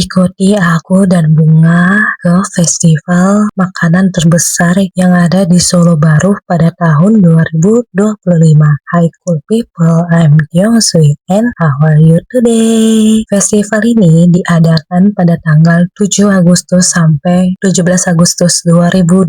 ikuti aku dan Bunga ke festival makanan terbesar yang ada di Solo Baru pada tahun 2025. Hi cool people, I'm Yongsui and how are you today? Festival ini diadakan pada tanggal 7 Agustus sampai 17 Agustus 2025.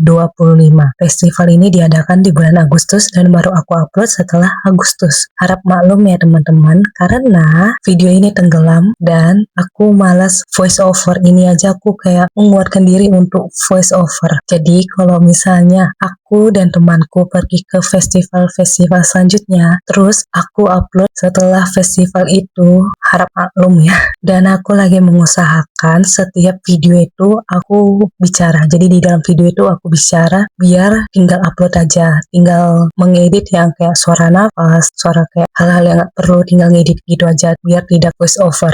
Festival ini diadakan di bulan Agustus dan baru aku upload setelah Agustus. Harap maklum ya teman-teman, karena video ini tenggelam dan aku malas voice over. Ini aja aku kayak menguatkan diri untuk voice over. Jadi kalau misalnya aku dan temanku pergi ke festival-festival selanjutnya, terus aku upload setelah festival itu, harap maklum ya. Dan aku lagi mengusahakan setiap video itu aku bicara. Jadi di dalam video itu aku bicara, biar tinggal upload aja, tinggal mengedit yang kayak suara nafas, suara kayak hal-hal yang gak perlu, tinggal ngedit gitu aja biar tidak voice over.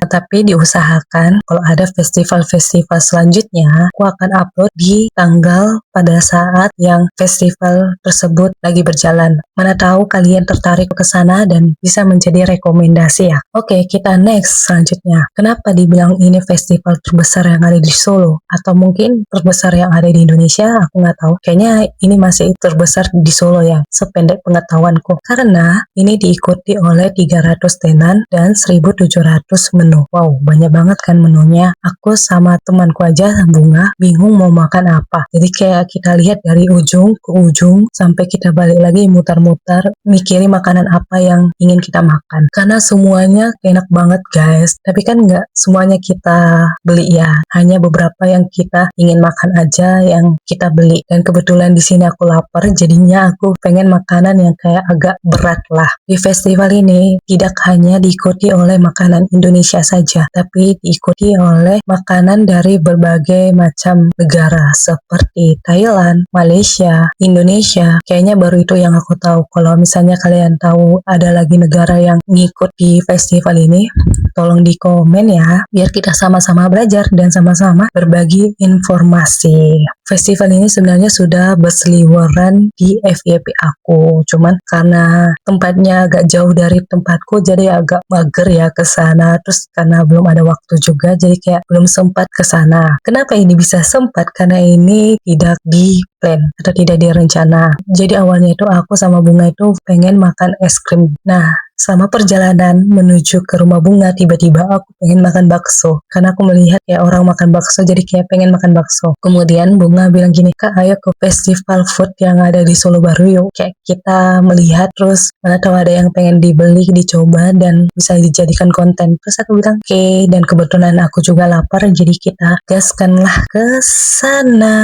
Tapi diusahakan kalau ada festival-festival selanjutnya, aku akan upload di tanggal pada saat yang festival tersebut lagi berjalan. Mana tahu kalian tertarik ke sana dan bisa menjadi rekomendasi ya. Oke, kita next selanjutnya. Kenapa dibilang ini festival terbesar yang ada di Solo? Atau mungkin terbesar yang ada di Indonesia? Aku nggak tahu. Kayaknya ini masih terbesar di Solo ya, sependek pengetahuanku. Karena ini diikuti oleh 300 tenan dan 1.700 menu. Wow, banyak banget kan menunya. Aku sama temanku aja, Bunga, bingung mau makan apa. Jadi kayak kita lihat dari ujung ke ujung sampai kita balik lagi mutar-mutar mikirin makanan apa yang ingin kita makan. Karena semuanya enak banget guys. Tapi kan nggak semuanya kita beli ya. Hanya beberapa yang kita ingin makan aja yang kita beli. Dan kebetulan di sini aku lapar, jadinya aku pengen makanan yang kayak agak berat lah. Di festival ini tidak hanya diikuti oleh makanan Indonesia saja, tapi diikuti oleh makanan dari berbagai macam negara seperti Thailand, Malaysia, Indonesia. Kayaknya baru itu yang aku tahu. Kalau misalnya kalian tahu ada lagi negara yang ngikut di festival ini, tolong di komen ya, biar kita sama-sama belajar dan sama-sama berbagi informasi. Festival ini sebenarnya sudah berseliweran di FYP aku, cuman karena tempatnya agak jauh dari tempatku, jadi agak mager ya ke sana. Terus karena belum ada waktu juga, jadi kayak belum sempat ke sana. Kenapa ini bisa sempat? Karena ini tidak di plan atau tidak direncana. Jadi awalnya itu aku sama Bunga itu pengen makan es krim. Nah, selama perjalanan menuju ke rumah Bunga, tiba-tiba aku pengen makan bakso. Karena aku melihat kayak orang makan bakso, jadi kayak pengen makan bakso. Kemudian Bunga bilang gini, Kak, ayo ke festival food yang ada di Solo Baru yuk. Kayak kita melihat, terus mana tahu ada yang pengen dibeli, dicoba, dan bisa dijadikan konten. Terus aku bilang, oke. Dan kebetulan aku juga lapar, jadi kita gaskanlah ke sana.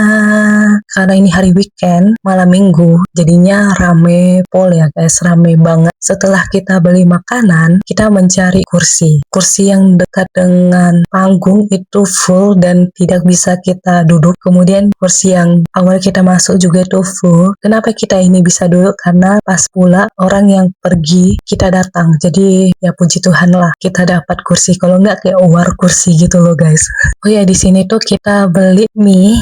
Karena ini hari weekend, malam minggu, jadinya rame pol ya guys, rame banget. Setelah kita beli makanan, kita mencari kursi. Kursi yang dekat dengan panggung itu full dan tidak bisa kita duduk. Kemudian kursi yang awal kita masuk juga itu full. Kenapa kita ini bisa duduk? Karena pas pula orang yang pergi kita datang. Jadi ya puji Tuhan lah kita dapat kursi. Kalau nggak kayak war kursi gitu loh guys. Oh ya, di sini tuh kita beli mie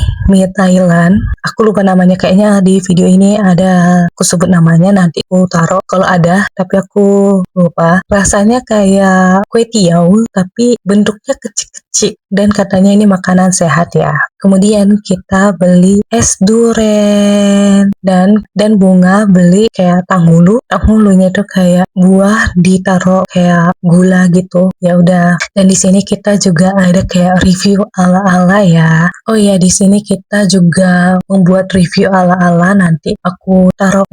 Thailand. Aku lupa namanya, kayaknya di video ini ada aku sebut namanya, nanti aku taruh kalau ada, tapi aku lupa. Rasanya kayak kue tiaw tapi bentuknya kecil-kecil dan katanya ini makanan sehat ya. Kemudian kita beli es duren dan Bunga beli kayak tanghulu. Tanghulunya itu kayak buah ditaruh kayak gula gitu. Ya udah. Dan di sini kita juga ada kayak review ala-ala ya. Oh ya, di sini kita juga membuat review ala-ala. Nanti aku taruh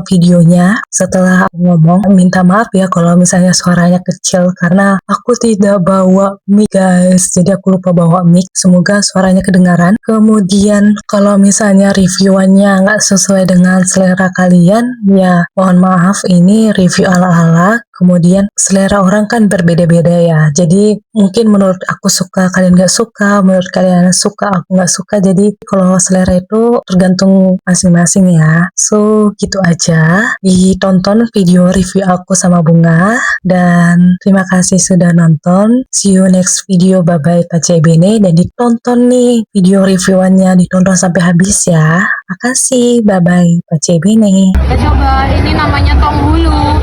videonya setelah aku ngomong. Minta maaf ya kalau misalnya suaranya kecil karena aku tidak bawa mic guys. Jadi aku lupa bawa mic. Semoga suaranya kedengaran. Kemudian kalau misalnya reviewannya nggak sesuai dengan selera kalian, ya mohon maaf, ini review ala-ala. Kemudian selera orang kan berbeda-beda ya. Jadi mungkin menurut aku suka, kalian nggak suka. Menurut kalian suka, aku nggak suka. Jadi kalau selera itu tergantung masing-masing ya. So gitu aja. Ditonton video review aku sama Bunga. Dan terima kasih sudah nonton. See you next video. Bye-bye Pace Bene. Dan ditonton nih video reviewannya. Ditonton sampai habis ya. Makasih. Bye-bye Pace Bene. Kita coba, ini namanya tonghulu.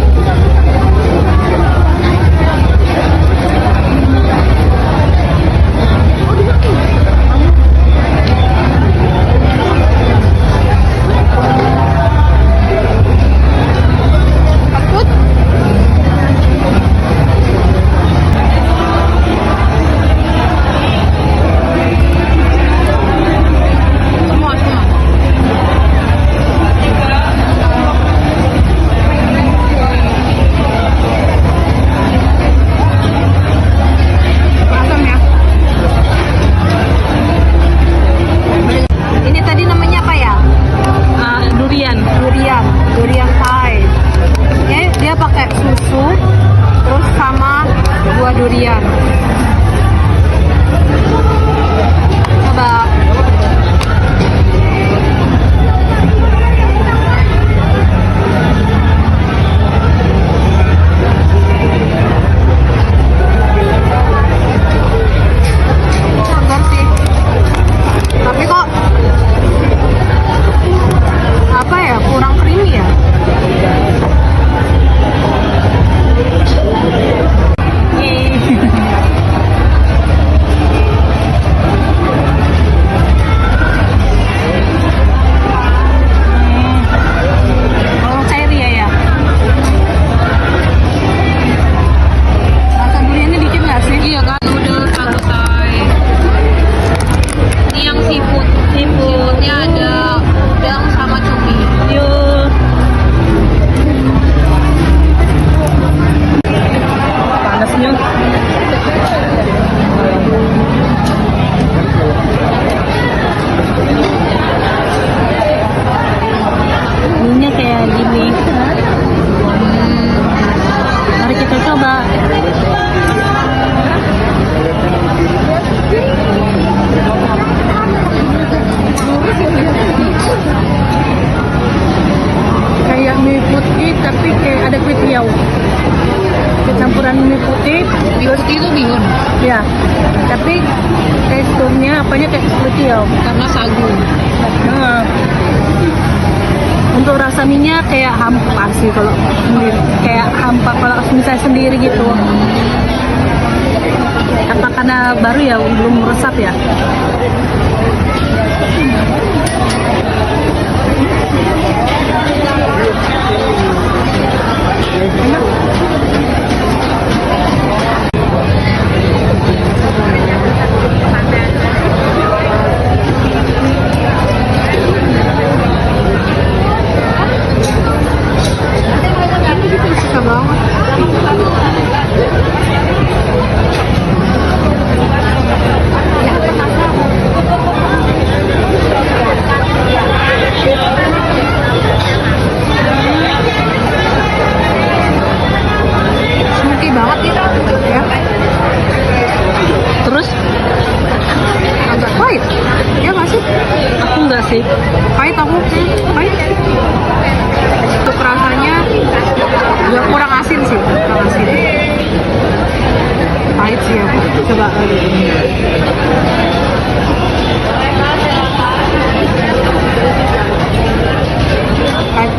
Tapi teksturnya apanya kayak kecil. Karena sagu. Nah, untuk rasa minyak kayak hampa sih kalau sendiri, kayak hampa kalau misalnya sendiri gitu. Apa karena baru ya, belum meresap ya? Enak. Suka banget. Smoky banget gitu ya. Terus agak pahit ya nggak sih? Aku nggak sih, pahit aku, pahit. Untuk rasanya juga kurang asin sih, kurang asin, pahit sih aku. Coba lagi. Pahit.